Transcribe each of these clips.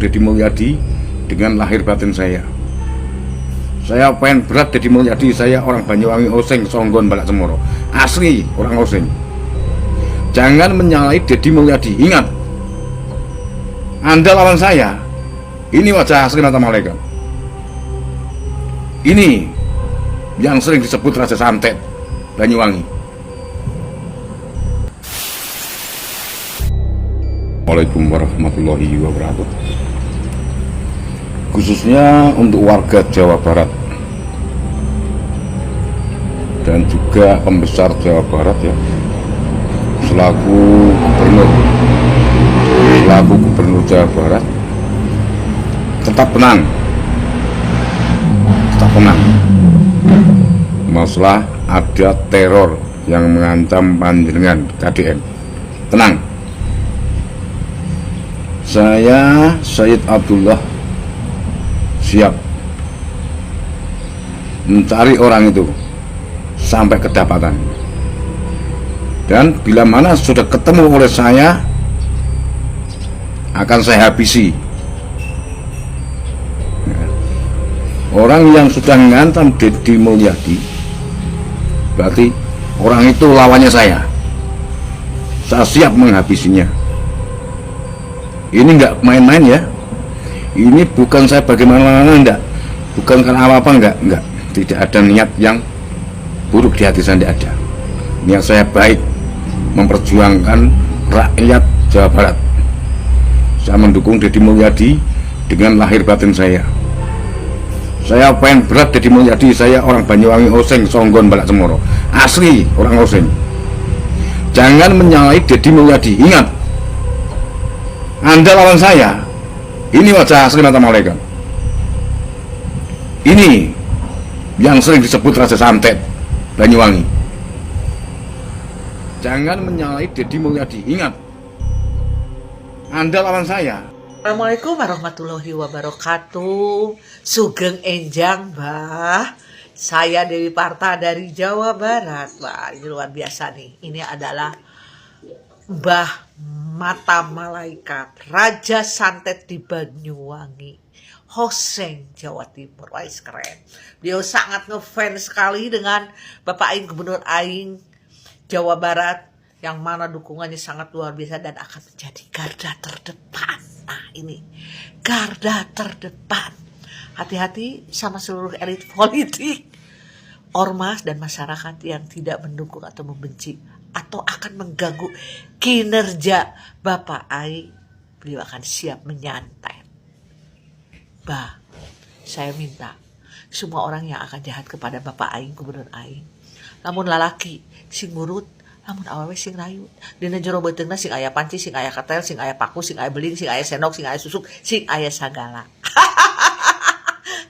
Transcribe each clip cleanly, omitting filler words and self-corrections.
Deddy Mulyadi dengan lahir batin saya. Saya pengen berat Deddy Mulyadi, saya orang Banyuwangi Osing, Songgon, Balak Cemoro. Asli orang Osing. Jangan menyalahi Deddy Mulyadi. Ingat, Anda lawan saya. Ini wajah asli mata malaikat. Ini yang sering disebut Raja Santet Banyuwangi. Assalamualaikum warahmatullahi wabarakatuh. Khususnya untuk warga Jawa Barat dan juga pembesar Jawa Barat ya, selaku gubernur Jawa Barat, tetap tenang, masalah ada teror yang mengancam panjenengan KDN. Tenang. Saya Said Abdullah siap mencari orang itu sampai kedapatan, dan bila mana sudah ketemu oleh saya akan saya habisi. Orang yang sudah mengancam Deddy Mulyadi berarti orang itu lawannya saya siap menghabisinya. Ini enggak main-main ya. Ini bukan saya bagaimana, enggak. Bukan karena apa-apa, enggak. Tidak ada niat yang buruk di hati saya, enggak ada. Niat saya baik, memperjuangkan rakyat Jawa Barat. Saya mendukung Deddy Mulyadi dengan lahir batin saya. Saya pengen berat Deddy Mulyadi, saya orang Banyuwangi Osing, Songgon, Balak Cemoro. Asli orang Osing. Jangan menyalahi Deddy Mulyadi. Ingat, Anda lawan saya. Ini wajah asli mata malaikat. Ini yang sering disebut Raja Santet Banyuwangi. Jangan menyalahi Deddy Mulyadi. Ingat, Anda lawan saya. Assalamualaikum warahmatullahi wabarakatuh. Sugeng enjang, Mbah. Saya Dewi Parta dari Jawa Barat. Wah, ini luar biasa nih. Ini adalah Mbah Mata Malaikat, Raja Santet di Banyuwangi, Osing, Jawa Timur. Wah, keren. Beliau sangat ngefans sekali dengan Bapak Aing, Gubernur Aing Jawa Barat, yang mana dukungannya sangat luar biasa dan akan menjadi garda terdepan. Nah, ini garda terdepan. Hati-hati sama seluruh elit politik, ormas dan masyarakat yang tidak mendukung atau membenci atau akan mengganggu kinerja Bapak Aing. Beliau akan siap menyantet. Bah, saya minta semua orang yang akan jahat kepada Bapak Aing, Gubernur Aing, lamun lalaki sing murut, lamun awewe sing rayut, dina jero beutengna sing aya panci, sing aya katel, sing aya paku, sing aya beling, sing aya sendok, sing aya susuk, sing aya sagala.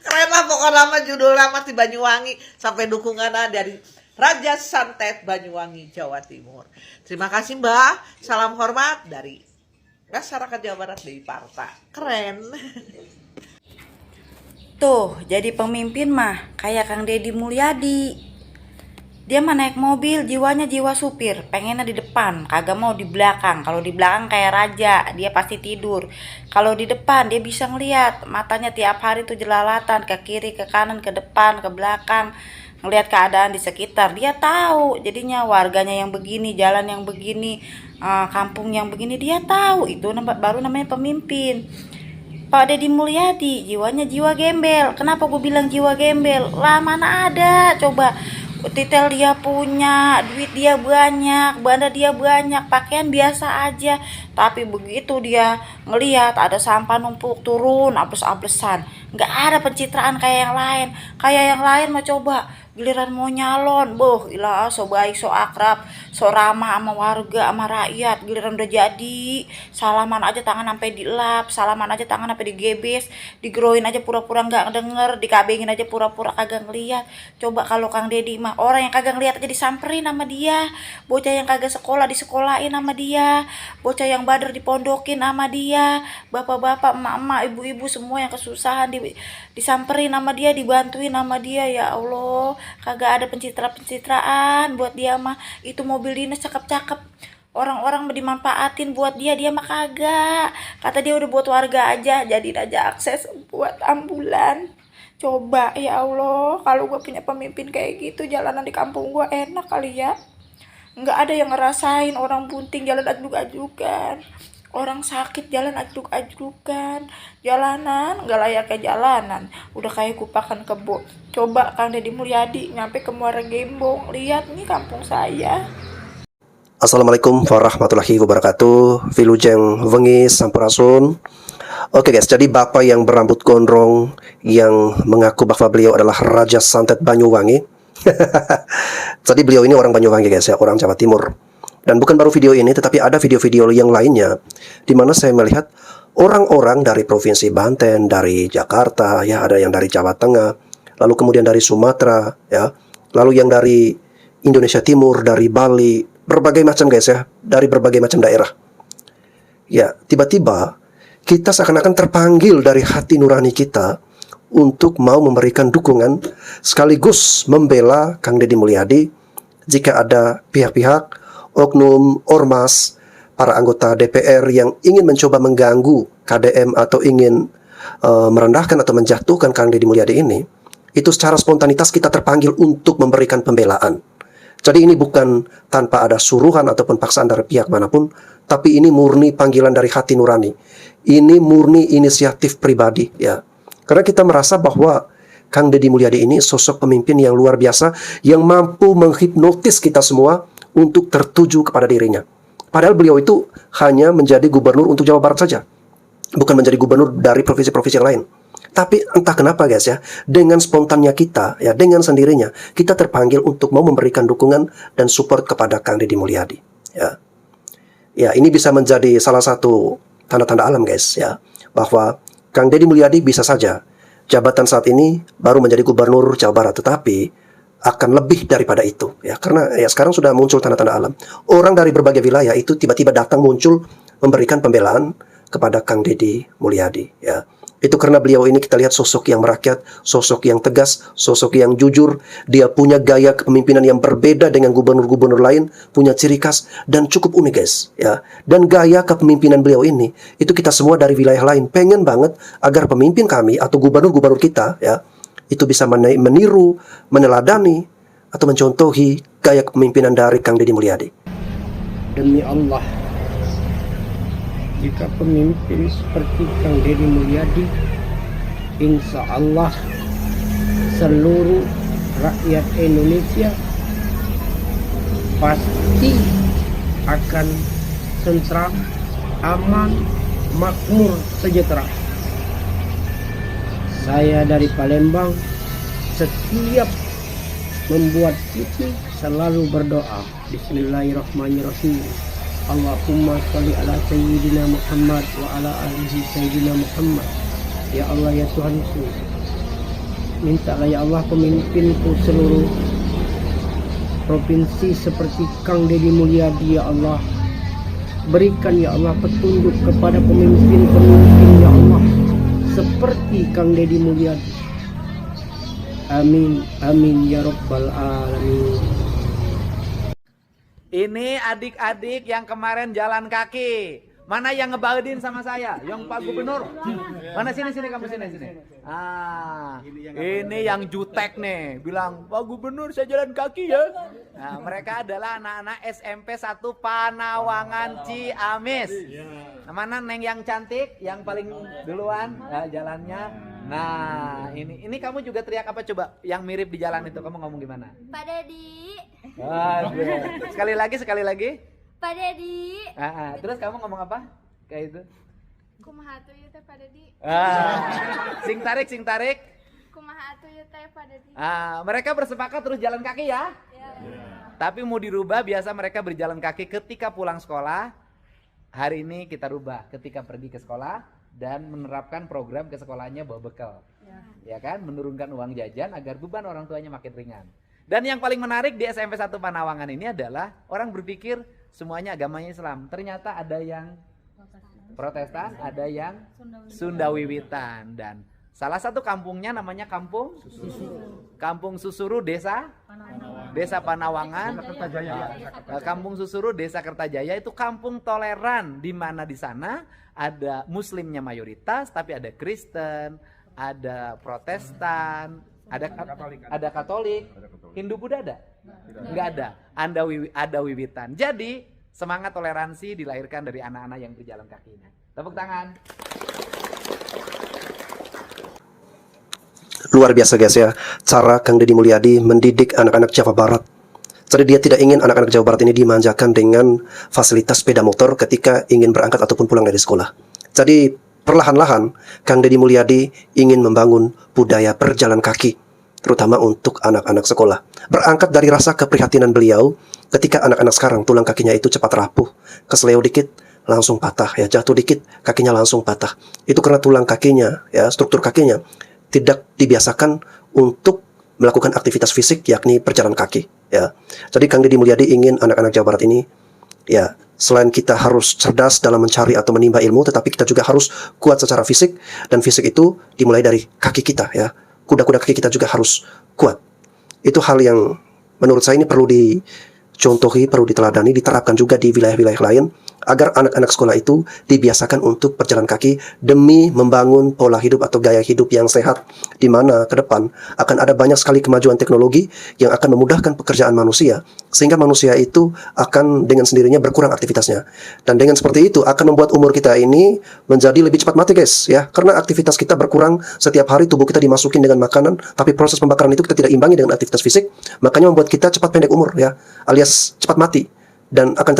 Keren lah pokoknya nama judul nama di Banyuwangi, sampai dukungannya dari Raja Santet Banyuwangi, Jawa Timur. Terima kasih, Mbak. Salam hormat dari masyarakat Jawa Barat, Dewi Parta. Keren. Tuh, jadi pemimpin mah kayak Kang Deddy Mulyadi. Dia mah naik mobil, jiwanya jiwa supir, pengennya di depan, kagak mau di belakang. Kalau di belakang kayak raja, dia pasti tidur. Kalau di depan dia bisa ngeliat, matanya tiap hari tuh jelalatan ke kiri, ke kanan, ke depan, ke belakang, ngelihat keadaan di sekitar. Dia tahu jadinya warganya yang begini, jalan yang begini, kampung yang begini, dia tahu. Itu baru namanya pemimpin. Pak Deddy Mulyadi jiwanya jiwa gembel. Kenapa gue bilang jiwa gembel? Lah mana ada, coba titel dia punya, duit dia banyak, benda dia banyak, pakaian biasa aja, tapi begitu dia ngelihat ada sampah numpuk turun, ables-ablesan, nggak ada pencitraan kayak yang lain mah coba giliran mau nyalon, boh ilah so baik, so akrab, so ramah sama warga, sama rakyat. Giliran udah jadi, salaman aja tangan sampai dilap, salaman aja tangan sampai digebes, digeroin aja pura-pura nggak denger, dikabengin aja pura-pura kagak ngeliat. Coba kalau Kang Deddy mah orang yang kagak ngeliat aja disamperin sama dia, bocah yang kagak sekolah disekolahin sama dia, bocah yang bader dipondokin sama dia, bapak-bapak, emak-emak, ibu-ibu semua yang kesusahan disamperin sama dia, dibantuin sama dia. Ya Allah, kagak ada pencitraan buat dia mah. Itu mobil dinas cakep-cakep, Orang-orang dimanfaatin buat dia mah kagak. Kata dia udah buat warga aja, jadi aja akses buat ambulan. Coba ya Allah, kalau gue punya pemimpin kayak gitu, jalanan di kampung gue enak kali ya. Nggak ada yang ngerasain orang bunting jalan ajuk-ajukan, orang sakit jalan ajuk-ajukan, jalanan nggak layak kayak jalanan, udah kayak kupakan kebo. Coba Kang Deddy Mulyadi nyampe ke Muara Gembong, lihat nih kampung saya. Assalamualaikum warahmatullahi wabarakatuh. Wilujeng wengi sampurasun. Oke guys, jadi bapak yang berambut gondrong yang mengaku bahwa beliau adalah Raja Santet Banyuwangi. Jadi beliau ini orang Banyuwangi guys ya, orang Jawa Timur. Dan bukan baru video ini, tetapi ada video-video yang lainnya di mana saya melihat orang-orang dari Provinsi Banten, dari Jakarta, ya ada yang dari Jawa Tengah, lalu kemudian dari Sumatera, ya, lalu yang dari Indonesia Timur, dari Bali, berbagai macam guys ya, dari berbagai macam daerah. Ya, tiba-tiba kita seakan-akan terpanggil dari hati nurani kita untuk mau memberikan dukungan sekaligus membela Kang Deddy Mulyadi jika ada pihak-pihak, oknum, ormas, para anggota DPR yang ingin mencoba mengganggu KDM atau ingin merendahkan atau menjatuhkan Kang Deddy Mulyadi ini. Itu secara spontanitas kita terpanggil untuk memberikan pembelaan. Jadi ini bukan tanpa ada suruhan ataupun paksaan dari pihak manapun, tapi ini murni panggilan dari hati nurani. Ini murni inisiatif pribadi, ya. Karena kita merasa bahwa Kang Deddy Mulyadi ini sosok pemimpin yang luar biasa, yang mampu menghipnotis kita semua untuk tertuju kepada dirinya. Padahal beliau itu hanya menjadi gubernur untuk Jawa Barat saja, bukan menjadi gubernur dari provinsi-provinsi yang lain. Tapi entah kenapa guys ya, dengan spontannya kita, ya dengan sendirinya, kita terpanggil untuk mau memberikan dukungan dan support kepada Kang Deddy Mulyadi. Ya, ya ini bisa menjadi salah satu tanda-tanda alam guys ya, bahwa Kang Deddy Mulyadi bisa saja jabatan saat ini baru menjadi gubernur Jawa Barat, tetapi akan lebih daripada itu ya, karena ya sekarang sudah muncul tanda-tanda alam. Orang dari berbagai wilayah itu tiba-tiba datang muncul memberikan pembelaan kepada Kang Deddy Mulyadi ya. Itu karena beliau ini kita lihat sosok yang merakyat, sosok yang tegas, sosok yang jujur. Dia punya gaya kepemimpinan yang berbeda dengan gubernur-gubernur lain, punya ciri khas dan cukup unik guys ya. Dan gaya kepemimpinan beliau ini, itu kita semua dari wilayah lain pengen banget agar pemimpin kami atau gubernur-gubernur kita ya, itu bisa meniru, meneladani atau mencontohi gaya kepemimpinan dari Kang Deddy Mulyadi. Demi Allah, jika pemimpin seperti Kang Deddy Mulyadi, insya Allah seluruh rakyat Indonesia pasti akan tentram, aman, makmur, sejahtera. Saya dari Palembang setiap membuat TV selalu berdoa, Bismillahirrahmanirrahim. Allahumma sholli ala Sayyidina Muhammad wa ala alihi Sayyidina Muhammad. Ya Allah ya Tuhanku, mintalah ya Allah pemimpinku seluruh provinsi seperti Kang Deddy Mulyadi ya Allah. Berikan ya Allah petunjuk kepada pemimpin-pemimpin ya Allah seperti Kang Deddy Mulyadi. Amin, amin ya Rabbal Alamin. Ini adik-adik yang kemarin jalan kaki. Mana yang ngebaudin sama saya? Yang Pak Gubernur. Mana sini kamu sini. Ini yang jutek nih, bilang Pak Gubernur saya jalan kaki ya. Nah, mereka adalah anak-anak SMP 1 Panawangan Ciamis. Nah, mana Neng yang cantik, yang paling duluan jalannya. Nah, ini kamu juga teriak apa coba? Yang mirip di jalan itu kamu ngomong gimana? Pak Deddy. Aduh. Sekali lagi. Pak Deddy. Terus kamu ngomong apa? Kayak itu. Kumaha atuh ieu teh Pak Deddy? Sing tarik. Kumaha atuh ieu teh Pak Deddy? Mereka bersepakat terus jalan kaki ya? Ya. Tapi mau dirubah, biasa mereka berjalan kaki ketika pulang sekolah. Hari ini kita rubah ketika pergi ke sekolah dan menerapkan program ke sekolahnya bawa bekal. Ya kan? Menurunkan uang jajan agar beban orang tuanya makin ringan. Dan yang paling menarik di SMP 1 Panawangan ini adalah orang berpikir semuanya agamanya Islam. Ternyata ada yang Protestan, ada yang Sunda Wiwitan, dan salah satu kampungnya namanya Kampung Susuru, Desa Desa Panawangan, Kampung Susuru, Desa Kertajaya itu kampung toleran, di mana di sana ada Muslimnya mayoritas, tapi ada Kristen, ada Protestan, ada Katolik, Hindu Buddha ada? Nggak ada. Ada wiwitan. Jadi semangat toleransi dilahirkan dari anak-anak yang berjalan kaki ini. Tepuk tangan. Luar biasa guys ya, cara Kang Deddy Mulyadi mendidik anak-anak Jawa Barat. Jadi dia tidak ingin anak-anak Jawa Barat ini dimanjakan dengan fasilitas sepeda motor ketika ingin berangkat ataupun pulang dari sekolah. Jadi perlahan-lahan Kang Deddy Mulyadi ingin membangun budaya berjalan kaki, terutama untuk anak-anak sekolah. Berangkat dari rasa keprihatinan beliau ketika anak-anak sekarang tulang kakinya itu cepat rapuh, kesleo dikit langsung patah ya, jatuh dikit kakinya langsung patah. Itu karena tulang kakinya ya, struktur kakinya tidak dibiasakan untuk melakukan aktivitas fisik, yakni berjalan kaki ya. Jadi Kang Deddy Mulyadi ingin anak-anak Jawa Barat ini ya, selain kita harus cerdas dalam mencari atau menimba ilmu, tetapi kita juga harus kuat secara fisik, dan fisik itu dimulai dari kaki kita ya. Kuda-kuda kaki kita juga harus kuat. Itu hal yang menurut saya ini perlu dicontohi, perlu diteladani, diterapkan juga di wilayah-wilayah lain, agar anak-anak sekolah itu dibiasakan untuk berjalan kaki demi membangun pola hidup atau gaya hidup yang sehat, di mana ke depan akan ada banyak sekali kemajuan teknologi yang akan memudahkan pekerjaan manusia, sehingga manusia itu akan dengan sendirinya berkurang aktivitasnya. Dan dengan seperti itu akan membuat umur kita ini menjadi lebih cepat mati guys ya, karena aktivitas kita berkurang setiap hari, tubuh kita dimasukin dengan makanan, tapi proses pembakaran itu kita tidak imbangi dengan aktivitas fisik, makanya membuat kita cepat pendek umur ya, alias cepat mati, dan akan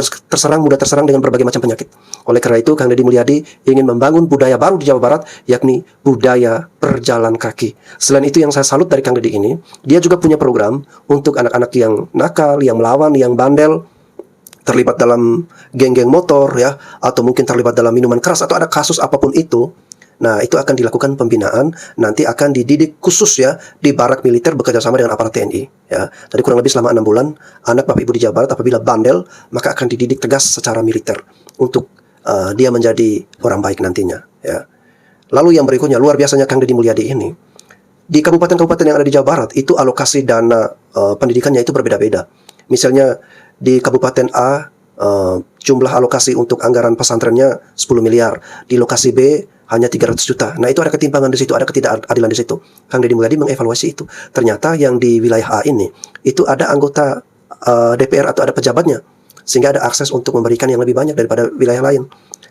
mudah terserang dengan berbagai macam penyakit. Oleh karena itu, Kang Deddy Mulyadi ingin membangun budaya baru di Jawa Barat, yakni budaya berjalan kaki. Selain itu, yang saya salut dari Kang Deddy ini, dia juga punya program untuk anak-anak yang nakal, yang melawan, yang bandel, terlibat dalam geng-geng motor ya, atau mungkin terlibat dalam minuman keras, atau ada kasus apapun itu. Nah, itu akan dilakukan pembinaan, nanti akan dididik khusus ya di barak militer bekerja sama dengan aparat TNI ya. Jadi kurang lebih selama 6 bulan, anak Bapak Ibu di Jawa Barat apabila bandel, maka akan dididik tegas secara militer untuk dia menjadi orang baik nantinya ya. Lalu yang berikutnya, luar biasanya Kang Deddy Mulyadi ini, di kabupaten-kabupaten yang ada di Jawa Barat itu alokasi dana pendidikannya itu berbeda-beda. Misalnya di Kabupaten A jumlah alokasi untuk anggaran pesantrennya 10 miliar, di lokasi B hanya 300 juta. Nah, itu ada ketimpangan di situ, ada ketidakadilan di situ. Kang Deddy Mulyadi mengevaluasi itu. Ternyata yang di wilayah A ini, itu ada anggota DPR atau ada pejabatnya, sehingga ada akses untuk memberikan yang lebih banyak daripada wilayah lain.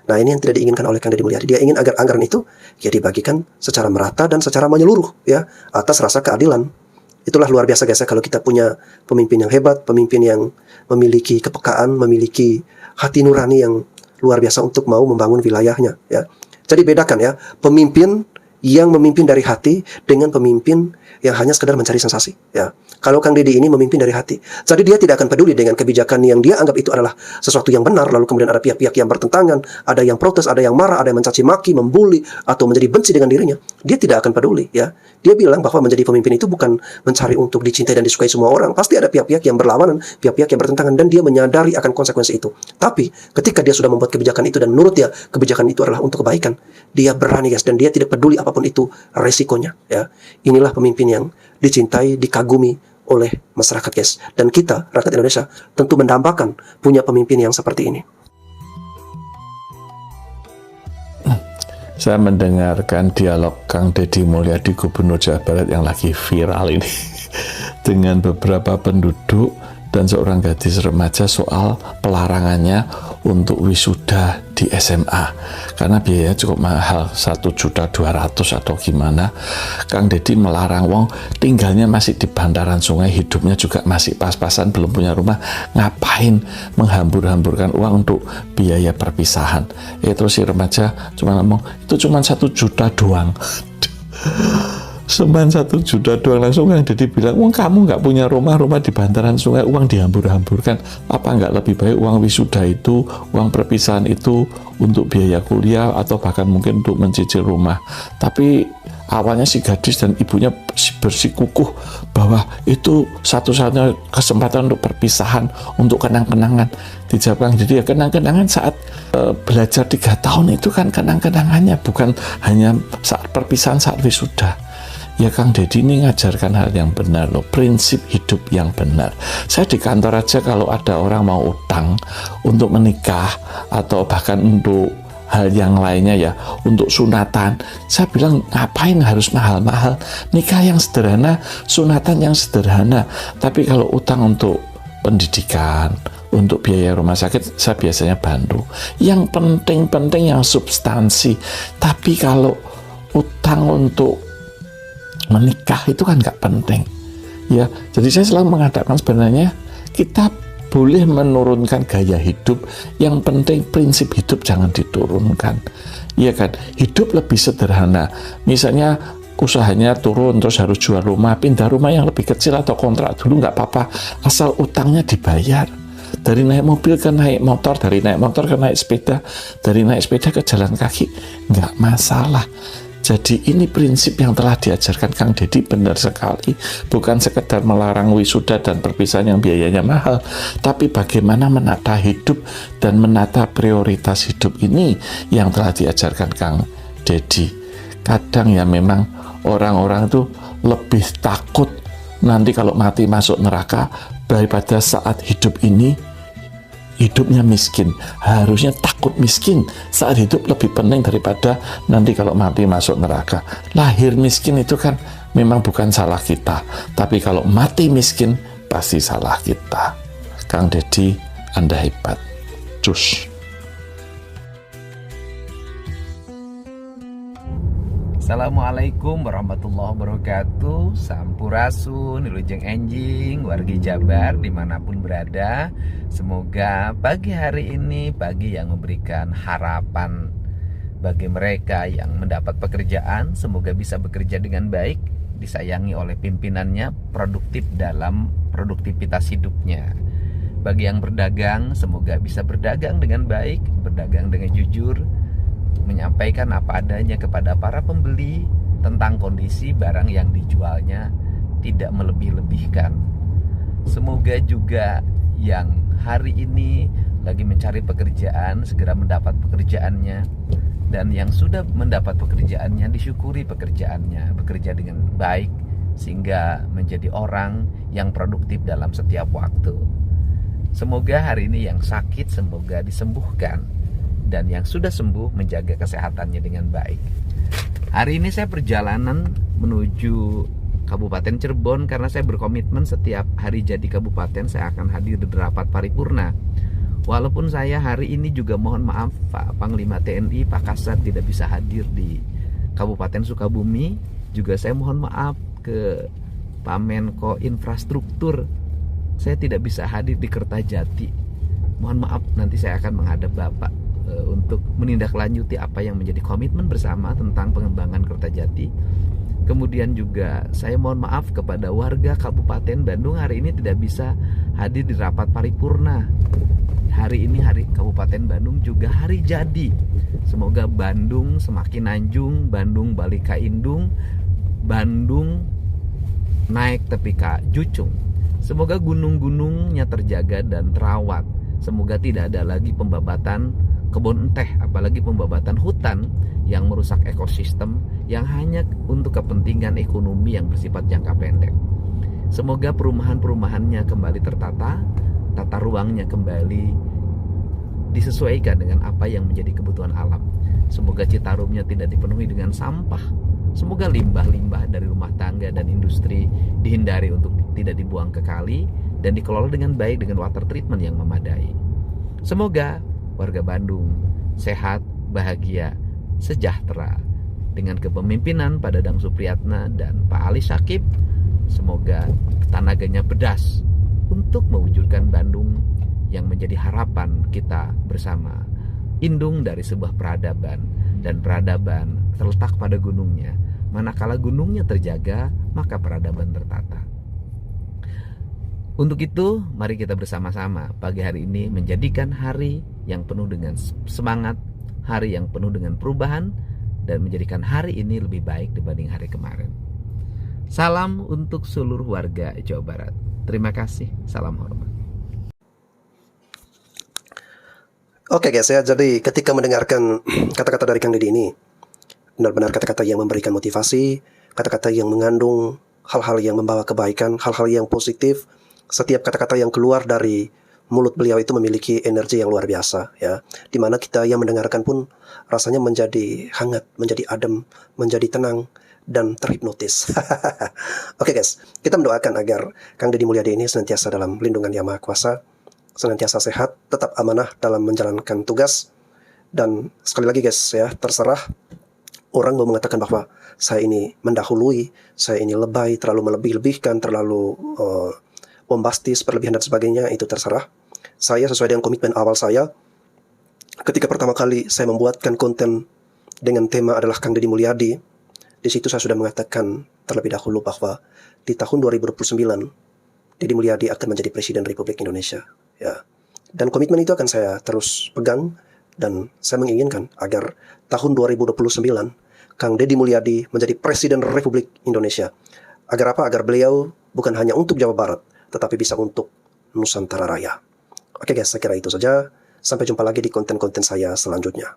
Nah, ini yang tidak diinginkan oleh Kang Deddy Mulyadi. Dia ingin agar anggaran itu ya dibagikan secara merata dan secara menyeluruh ya, atas rasa keadilan. Itulah luar biasa guys ya, kalau kita punya pemimpin yang hebat, pemimpin yang memiliki kepekaan, memiliki hati nurani yang luar biasa untuk mau membangun wilayahnya ya. Jadi bedakan ya, pemimpin yang memimpin dari hati dengan pemimpin yang hanya sekedar mencari sensasi ya. Kalau Kang Deddy ini memimpin dari hati, jadi dia tidak akan peduli dengan kebijakan yang dia anggap itu adalah sesuatu yang benar, lalu kemudian ada pihak-pihak yang bertentangan, ada yang protes, ada yang marah, ada yang mencaci maki, membuli, atau menjadi benci dengan dirinya. Dia tidak akan peduli ya. Dia bilang bahwa menjadi pemimpin itu bukan mencari untuk dicintai dan disukai semua orang. Pasti ada pihak-pihak yang berlawanan, pihak-pihak yang bertentangan, dan dia menyadari akan konsekuensi itu. Tapi ketika dia sudah membuat kebijakan itu dan menurut dia kebijakan itu adalah untuk kebaikan, dia berani guys, dan dia tidak peduli apapun itu resikonya ya. Inilah pemimpin yang dicintai, dikagumi oleh masyarakat guys. Dan kita rakyat Indonesia tentu mendambakan punya pemimpin yang seperti ini. Saya mendengarkan dialog Kang Deddy Mulyadi, Gubernur Jawa Barat yang lagi viral ini dengan beberapa penduduk dan seorang gadis remaja soal pelarangannya untuk wisuda di SMA karena biayanya cukup mahal, 1.200.000 atau gimana. Kang Deddy melarang wong tinggalnya masih di bantaran sungai, hidupnya juga masih pas-pasan, belum punya rumah, ngapain menghambur-hamburkan uang untuk biaya perpisahan. Terus si remaja cuma ngomong, itu cuma 1 juta doang. Cuman 1 juta doang. Langsung Kang Deddy bilang, wong kamu nggak punya rumah di bantaran sungai, uang dihambur-hamburkan, apa nggak lebih baik uang wisuda itu, uang perpisahan itu untuk biaya kuliah atau bahkan mungkin untuk mencicil rumah. Tapi awalnya si gadis dan ibunya bersikukuh bahwa itu satu-satunya kesempatan untuk perpisahan, untuk kenang-kenangan. Dijawab Kang Deddy, ya kenang-kenangan saat belajar 3 tahun itu kan kenang-kenangannya, bukan hanya saat perpisahan, saat wisuda. Ya Kang Deddy ini ngajarkan hal yang benar loh, prinsip hidup yang benar. Saya di kantor aja kalau ada orang mau utang untuk menikah atau bahkan untuk hal yang lainnya ya, untuk sunatan, saya bilang ngapain harus mahal-mahal, nikah yang sederhana, sunatan yang sederhana. Tapi kalau utang untuk pendidikan, untuk biaya rumah sakit, saya biasanya bantu. Yang penting-penting yang substansi. Tapi kalau utang untuk menikah itu kan nggak penting ya. Jadi saya selalu mengatakan sebenarnya kita boleh menurunkan gaya hidup, yang penting prinsip hidup jangan diturunkan ya kan. Hidup lebih sederhana, misalnya usahanya turun terus harus jual rumah, pindah rumah yang lebih kecil atau kontrak dulu nggak apa-apa, asal utangnya dibayar. Dari naik mobil ke naik motor, dari naik motor ke naik sepeda, dari naik sepeda ke jalan kaki, nggak masalah. Jadi ini prinsip yang telah diajarkan Kang Deddy benar sekali. Bukan sekedar melarang wisuda dan perpisahan yang biayanya mahal, tapi bagaimana menata hidup dan menata prioritas hidup ini yang telah diajarkan Kang Deddy. Kadang ya memang orang-orang itu lebih takut nanti kalau mati masuk neraka daripada saat hidup ini hidupnya miskin. Harusnya takut miskin saat hidup lebih penting daripada nanti kalau mati masuk neraka. Lahir miskin itu kan memang bukan salah kita, tapi kalau mati miskin pasti salah kita. Kang Deddy, Anda hebat. Cus. Assalamualaikum warahmatullahi wabarakatuh. Sampurasun, Wilujeng Enjing, wargi Jabar dimanapun berada. Semoga pagi hari ini pagi yang memberikan harapan bagi mereka yang mendapat pekerjaan. Semoga bisa bekerja dengan baik, disayangi oleh pimpinannya, produktif dalam produktivitas hidupnya. Bagi yang berdagang, semoga bisa berdagang dengan baik, berdagang dengan jujur, menyampaikan apa adanya kepada para pembeli tentang kondisi barang yang dijualnya, tidak melebih-lebihkan. Semoga juga yang hari ini lagi mencari pekerjaan segera mendapat pekerjaannya, dan yang sudah mendapat pekerjaannya disyukuri pekerjaannya, bekerja dengan baik sehingga menjadi orang yang produktif dalam setiap waktu. Semoga hari ini yang sakit semoga disembuhkan, dan yang sudah sembuh menjaga kesehatannya dengan baik. Hari ini saya perjalanan menuju Kabupaten Cirebon karena saya berkomitmen setiap hari jadi kabupaten saya akan hadir di rapat paripurna. Walaupun saya hari ini juga mohon maaf Pak Panglima TNI Pak Kasat tidak bisa hadir di Kabupaten Sukabumi, juga saya mohon maaf ke Pak Menko Infrastruktur, saya tidak bisa hadir di Kertajati. Mohon maaf, nanti saya akan menghadap Bapak untuk menindaklanjuti apa yang menjadi komitmen bersama tentang pengembangan Kertajati. Kemudian juga saya mohon maaf kepada warga Kabupaten Bandung hari ini tidak bisa hadir di rapat paripurna. Hari ini hari Kabupaten Bandung juga hari jadi. Semoga Bandung semakin anjung, Bandung balik ka indung, Bandung naik tepi ka jucung. Semoga gunung-gunungnya terjaga dan terawat. Semoga tidak ada lagi pembabatan kebun teh, apalagi pembabatan hutan yang merusak ekosistem yang hanya untuk kepentingan ekonomi yang bersifat jangka pendek. Semoga perumahan-perumahannya kembali tertata, tata ruangnya kembali disesuaikan dengan apa yang menjadi kebutuhan alam. Semoga Citarumnya tidak dipenuhi dengan sampah. Semoga limbah-limbah dari rumah tangga dan industri dihindari untuk tidak dibuang ke kali dan dikelola dengan baik dengan water treatment yang memadai. Semoga warga Bandung sehat, bahagia, sejahtera dengan kepemimpinan Pak Dadang Supriyatna dan Pak Ali Syakib. Semoga tenaganya pedas untuk mewujudkan Bandung yang menjadi harapan kita bersama. Indung dari sebuah peradaban, dan peradaban terletak pada gunungnya. Manakala gunungnya terjaga, maka peradaban tertata. Untuk itu, mari kita bersama-sama pagi hari ini menjadikan hari yang penuh dengan semangat, hari yang penuh dengan perubahan, dan menjadikan hari ini lebih baik dibanding hari kemarin. Salam untuk seluruh warga Jawa Barat. Terima kasih, salam hormat. Oke guys ya, jadi ketika mendengarkan kata-kata dari Kang Deddy ini, benar-benar kata-kata yang memberikan motivasi, kata-kata yang mengandung hal-hal yang membawa kebaikan, hal-hal yang positif. Setiap kata-kata yang keluar dari mulut beliau itu memiliki energi yang luar biasa, ya. Dimana kita yang mendengarkan pun rasanya menjadi hangat, menjadi adem, menjadi tenang, dan terhipnotis. Oke guys, kita mendoakan agar Kang Deddy Mulyadi ini senantiasa dalam lindungan Yang Maha Kuasa, senantiasa sehat, tetap amanah dalam menjalankan tugas. Dan sekali lagi guys, ya, terserah orang mau mengatakan bahwa saya ini mendahului, saya ini lebay, terlalu melebih-lebihkan, terlalu bombastis, berlebihan dan sebagainya, itu terserah. Saya sesuai dengan komitmen awal saya, ketika pertama kali saya membuatkan konten dengan tema adalah Kang Deddy Mulyadi, di situ saya sudah mengatakan terlebih dahulu bahwa di tahun 2029 Deddy Mulyadi akan menjadi Presiden Republik Indonesia, ya. Dan komitmen itu akan saya terus pegang, dan saya menginginkan agar tahun 2029 Kang Deddy Mulyadi menjadi Presiden Republik Indonesia. Agar apa? Agar beliau bukan hanya untuk Jawa Barat, tetapi bisa untuk Nusantara Raya. Oke guys, saya kira itu saja. Sampai jumpa lagi di konten-konten saya selanjutnya.